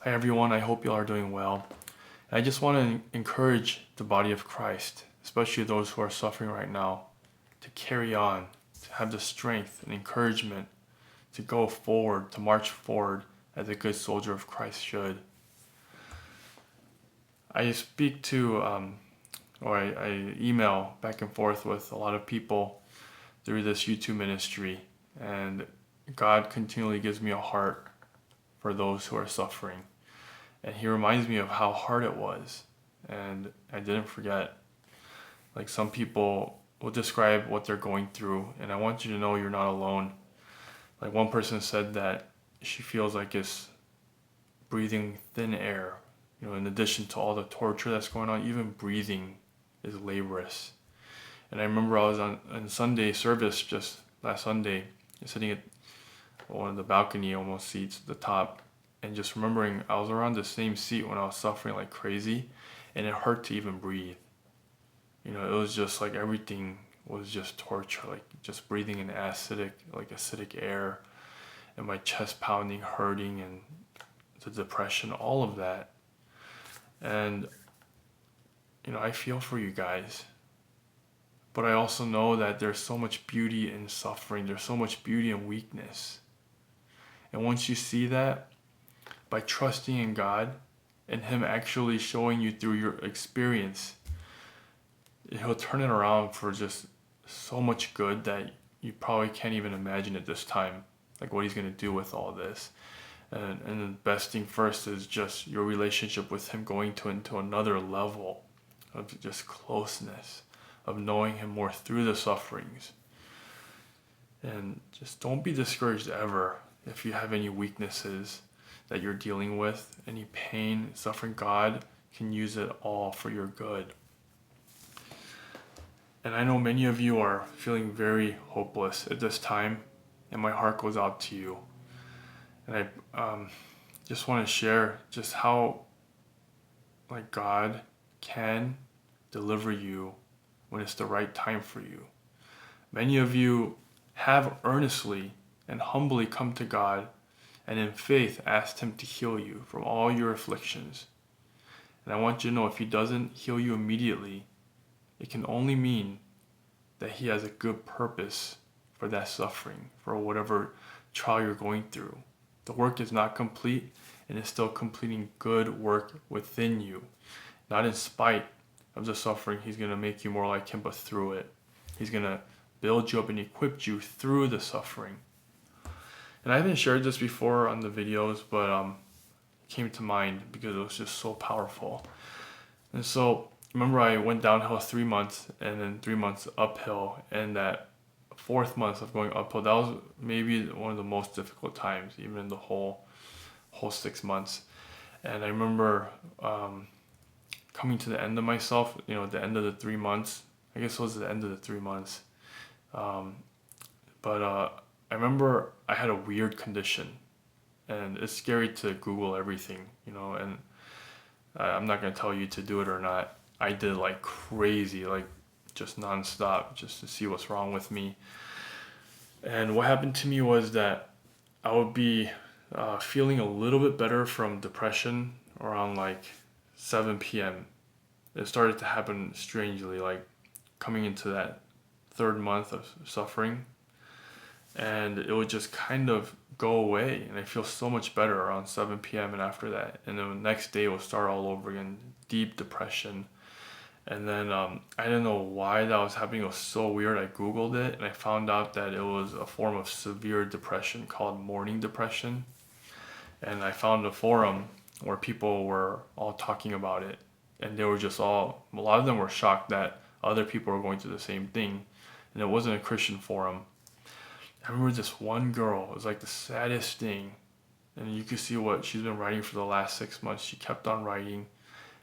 Hi everyone, I hope you all are doing well. I just want to encourage the body of Christ, especially those who are suffering right now, to carry on, to have the strength and encouragement to go forward, to march forward as a good soldier of Christ should. I speak to, I email back and forth with a lot of people through this YouTube ministry, and God continually gives me a heart for those who are suffering. And He reminds me of how hard it was. And I didn't forget. Like some people will describe what they're going through, and I want you to know you're not alone. Like one person said that she feels like it's breathing thin air. In addition to all the torture that's going on, even breathing is laborious. And I remember I was on Sunday service just last Sunday, sitting at one of the balcony almost seats at the top, and just remembering I was around the same seat when I was suffering like crazy, and it hurt to even breathe. It was just like everything was just torture, like just breathing in acidic air, and my chest pounding, hurting, and the depression, all of that. And I feel for you guys, but I also know that there's so much beauty in suffering. There's so much beauty in weakness. And once you see that, by trusting in God and Him actually showing you through your experience, He'll turn it around for just so much good that you probably can't even imagine at this time, like what He's going to do with all this. And the best thing first is just your relationship with Him going into another level of just closeness, of knowing Him more through the sufferings. And just don't be discouraged ever if you have any weaknesses that you're dealing with, any pain, suffering. God can use it all for your good. And I know many of you are feeling very hopeless at this time, and my heart goes out to you. And I just want to share just how God can deliver you when it's the right time for you. Many of you have earnestly and humbly come to God and in faith asked Him to heal you from all your afflictions. And I want you to know if He doesn't heal you immediately, it can only mean that He has a good purpose for that suffering, for whatever trial you're going through. The work is not complete, and it's still completing good work within you. Not in spite of the suffering, He's going to make you more like Him, but through it. He's going to build you up and equip you through the suffering. And I haven't shared this before on the videos, but it came to mind because it was just so powerful. And so, remember I went downhill 3 months and then 3 months uphill, and that fourth month of going uphill, that was maybe one of the most difficult times, even in the whole 6 months. And I remember coming to the end of myself, the end of the 3 months. I guess it was the end of the 3 months. But I remember I had a weird condition, and it's scary to Google everything, and I'm not going to tell you to do it or not. I did like crazy, like just nonstop, just to see what's wrong with me. And what happened to me was that I would be feeling a little bit better from depression around like 7 p.m. It started to happen strangely, like coming into that third month of suffering. And it would just kind of go away, and I feel so much better around 7 p.m. and after that. And then the next day will start all over again, deep depression. And then I didn't know why that was happening. It was so weird. I Googled it and I found out that it was a form of severe depression called morning depression. And I found a forum where people were all talking about it. And they were a lot of them were shocked that other people were going through the same thing. And it wasn't a Christian forum. I remember this one girl, it was like the saddest thing. And you could see what she's been writing for the last 6 months. She kept on writing.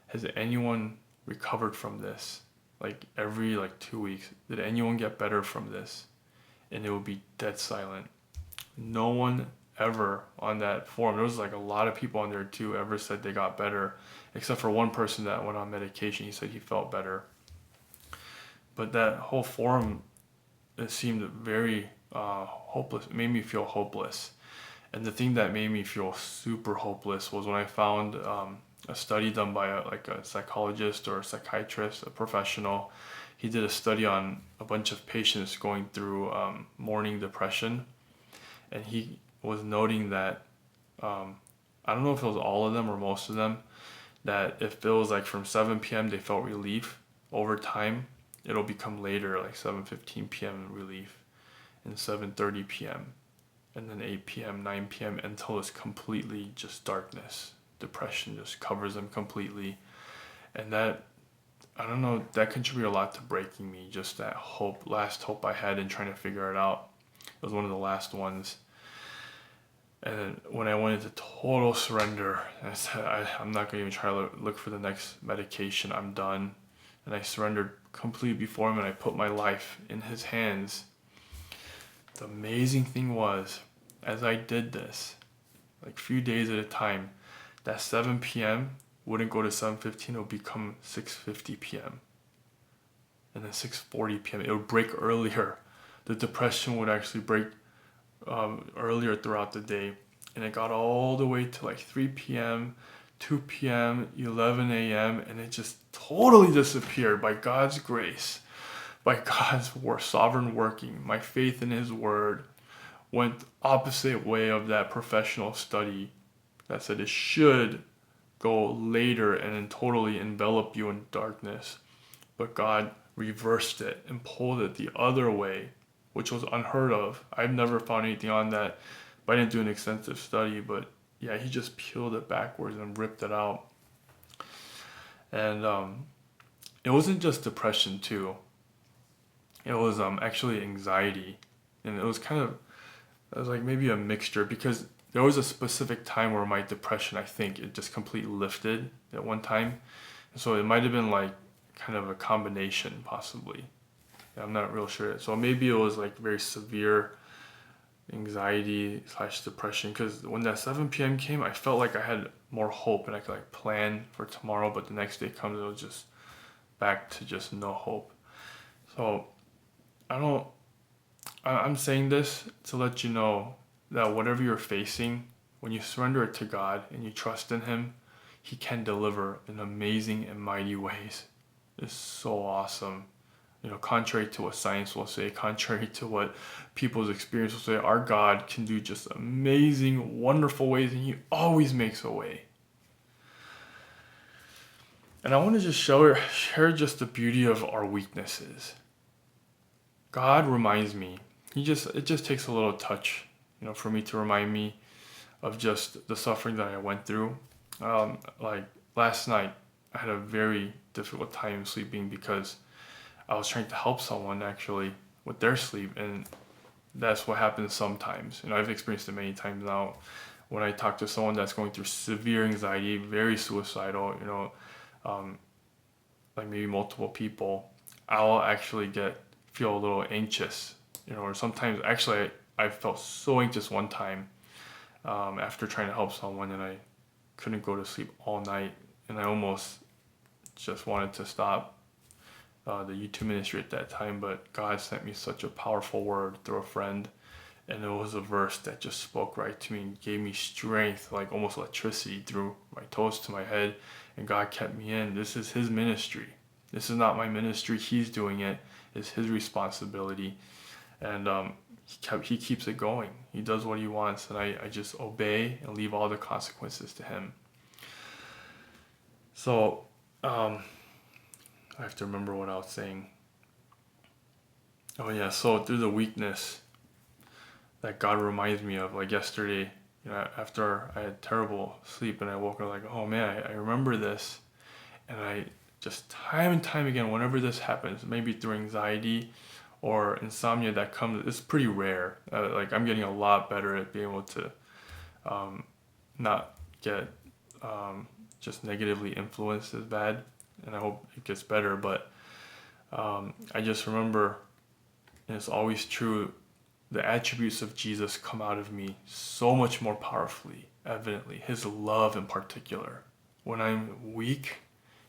Has anyone recovered from this? Like every 2 weeks, did anyone get better from this? And it would be dead silent. No one ever on that forum, there was like a lot of people on there too, ever said they got better, except for one person that went on medication. He said he felt better. But that whole forum, it seemed very hopeless. It made me feel hopeless. And the thing that made me feel super hopeless was when I found a study done by a psychologist or a psychiatrist, a professional. He did a study on a bunch of patients going through morning depression, and he was noting that um, I don't know if it was all of them or most of them, that if it was like from 7 p.m. they felt relief, over time it'll become later, like 7:15 p.m. relief, and 7:30 p.m., and then 8 p.m., 9 p.m., until it's completely just darkness. Depression just covers them completely. And that, I don't know, that contributed a lot to breaking me. Just that hope, last hope I had in trying to figure it out. It was one of the last ones. And then when I went into total surrender, I said, I'm not going to even try to look for the next medication. I'm done. And I surrendered completely before him, and I put my life in his hands. The amazing thing was, as I did this, like a few days at a time, that 7 p.m. wouldn't go to 7:15, it would become 6:50 p.m. And then 6:40 p.m. It would break earlier. The depression would actually break earlier throughout the day. And it got all the way to like 3 p.m., 2 p.m., 11 a.m., and it just totally disappeared by God's grace, by God's sovereign working. My faith in His Word went opposite way of that professional study that said it should go later and then totally envelop you in darkness. But God reversed it and pulled it the other way, which was unheard of. I've never found anything on that, but I didn't do an extensive study. But yeah, He just peeled it backwards and ripped it out. And it wasn't just depression too. It was actually anxiety, and it was like maybe a mixture, because there was a specific time where my depression, I think, it just completely lifted at one time. And so it might have been like kind of a combination, possibly. I'm not real sure. So maybe it was like very severe anxiety slash depression, because when that 7 p.m. came, I felt like I had more hope and I could like plan for tomorrow, but the next day comes, it was just back to just no hope. So I'm saying this to let you know that whatever you're facing, when you surrender it to God and you trust in Him, He can deliver in amazing and mighty ways. It's so awesome. Contrary to what science will say, contrary to what people's experience will say, our God can do just amazing, wonderful ways, and He always makes a way. And I want to just share just the beauty of our weaknesses. God reminds me. It just takes a little touch, for me to remind me of just the suffering that I went through. Like last night, I had a very difficult time sleeping because I was trying to help someone actually with their sleep, and that's what happens sometimes. I've experienced it many times now. When I talk to someone that's going through severe anxiety, very suicidal, like maybe multiple people, I'll actually feel a little anxious, or sometimes actually I felt so anxious one time after trying to help someone, and I couldn't go to sleep all night, and I almost just wanted to stop the YouTube ministry at that time. But God sent me such a powerful word through a friend, and it was a verse that just spoke right to me and gave me strength, like almost electricity through my toes to my head, and God kept me in. This is His ministry. This is not my ministry. He's doing it. It's His responsibility, and He keeps it going. He does what He wants, and I just obey and leave all the consequences to Him. So I have to remember what I was saying. Oh yeah, so through the weakness that God reminds me of, like yesterday, after I had terrible sleep and I woke up like, oh man, I remember this, and I just time and time again, whenever this happens, maybe through anxiety or insomnia that comes, it's pretty rare. Like I'm getting a lot better at being able to not get just negatively influenced as bad, and I hope it gets better. But I just remember, and it's always true, the attributes of Jesus come out of me so much more powerfully, evidently. His love in particular. When I'm weak,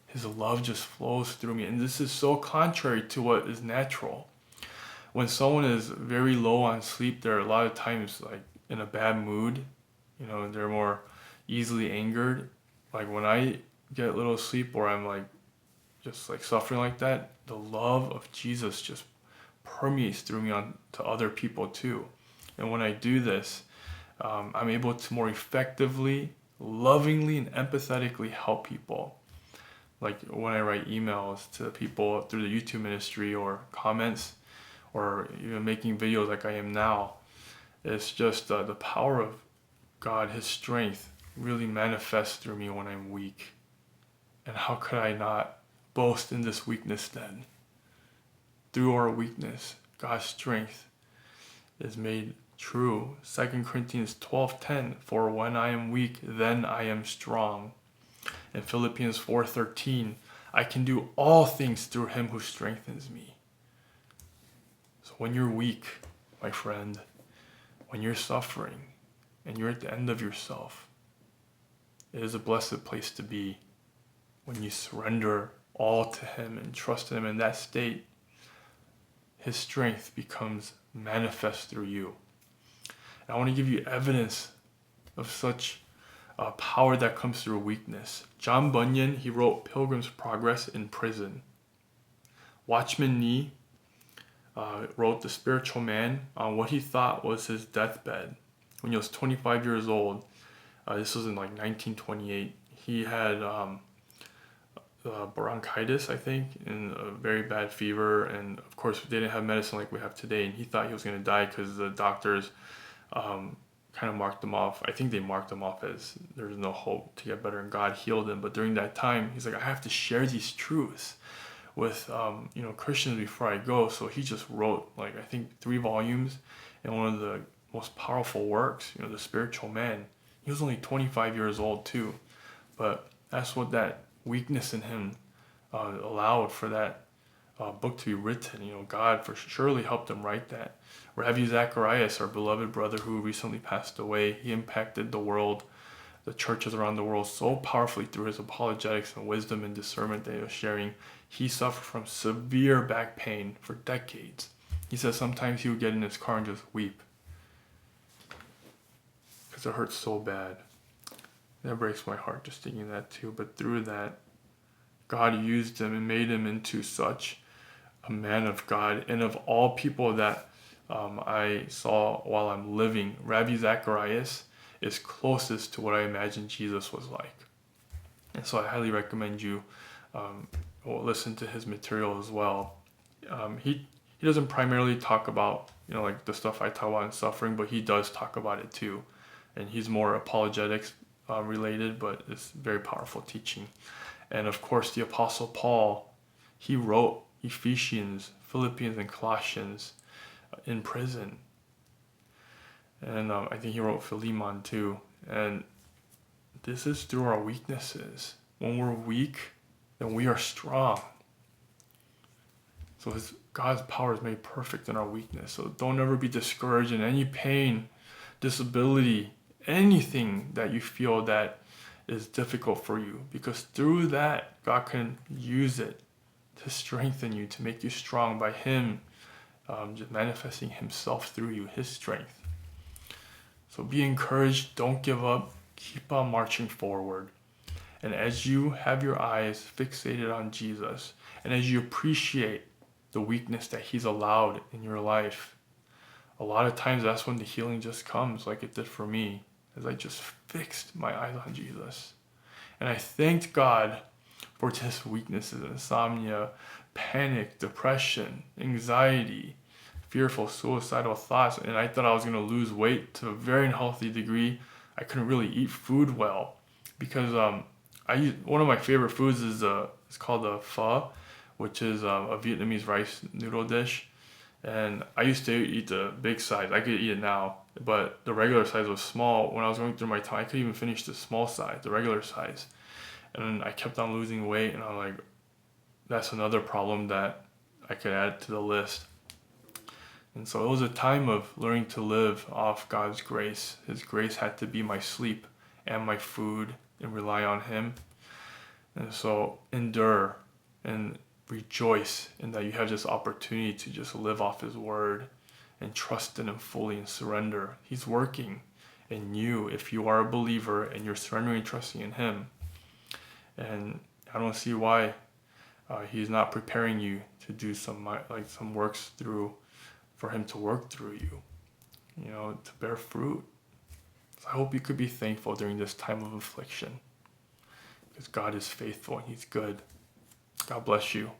His love just flows through me. And this is so contrary to what is natural. When someone is very low on sleep, there are a lot of times like in a bad mood, they're more easily angered. Like when I get little sleep or I'm like just like suffering like that, the love of Jesus just permeates through me on to other people too. And when I do this, I'm able to more effectively, lovingly, and empathetically help people. Like when I write emails to people through the YouTube ministry or comments or even making videos like I am now, it's just the power of God, His strength really manifests through me when I'm weak. And how could I not boast in this weakness then? Through our weakness, God's strength is made true. 2 Corinthians 12:10, for when I am weak, then I am strong. In Philippians 4:13, I can do all things through Him who strengthens me. So when you're weak, my friend, when you're suffering and you're at the end of yourself, it is a blessed place to be when you surrender all to Him and trust Him in that state. His strength becomes manifest through you. And I want to give you evidence of such power that comes through weakness. John Bunyan, he wrote Pilgrim's Progress in prison. Watchman Nee wrote The Spiritual Man on what he thought was his deathbed when he was 25 years old. This was in like 1928. He had bronchitis, I think, and a very bad fever. And of course, they didn't have medicine like we have today. And he thought he was going to die because the doctors kind of marked him off. I think they marked him off as there's no hope to get better, and God healed him. But during that time, he's like, I have to share these truths with Christians before I go. So he just wrote like I think 3 volumes, and one of the most powerful works, The Spiritual Man. He was only 25 years old too, but that's what that weakness in him allowed for that book to be written. God for surely helped him write that. Ravi Zacharias, our beloved brother who recently passed away, he impacted the world, the churches around the world so powerfully through his apologetics and wisdom and discernment that he was sharing. He suffered from severe back pain for decades. He says sometimes he would get in his car and just weep because it hurts so bad. That breaks my heart just thinking that too. But through that, God used him and made him into such a man of God. And of all people that I saw while I'm living, Ravi Zacharias is closest to what I imagine Jesus was like. And so I highly recommend you listen to his material as well. He doesn't primarily talk about like the stuff I talk about in suffering, but he does talk about it too. And he's more apologetics related, but it's very powerful teaching. And of course, the Apostle Paul, he wrote Ephesians, Philippians, and Colossians in prison. And I think he wrote Philemon too. And this is through our weaknesses. When we're weak, then we are strong. So God's power is made perfect in our weakness. So don't ever be discouraged in any pain, disability, anything that you feel that is difficult for you. Because through that, God can use it to strengthen you, to make you strong by Him just manifesting Himself through you, His strength. So be encouraged, don't give up, keep on marching forward. And as you have your eyes fixated on Jesus, and as you appreciate the weakness that He's allowed in your life, a lot of times that's when the healing just comes, like it did for me, as I just fixed my eyes on Jesus. And I thanked God for his weaknesses: insomnia, panic, depression, anxiety, fearful, suicidal thoughts. And I thought I was going to lose weight to a very unhealthy degree. I couldn't really eat food well because one of my favorite foods is it's called a pho, which is a Vietnamese rice noodle dish. And I used to eat the big size. I could eat it now, but the regular size was small. When I was going through my time, I couldn't even finish the small size, the regular size. And I kept on losing weight, and I'm like, that's another problem that I could add to the list. And so it was a time of learning to live off God's grace. His grace had to be my sleep and my food, and rely on Him. And so endure and rejoice in that you have this opportunity to just live off His word and trust in Him fully and surrender. He's working in you if you are a believer and you're surrendering and trusting in Him. And I don't see why He's not preparing you to do some works for Him to work through you, to bear fruit. So I hope you could be thankful during this time of affliction, because God is faithful and He's good. God bless you.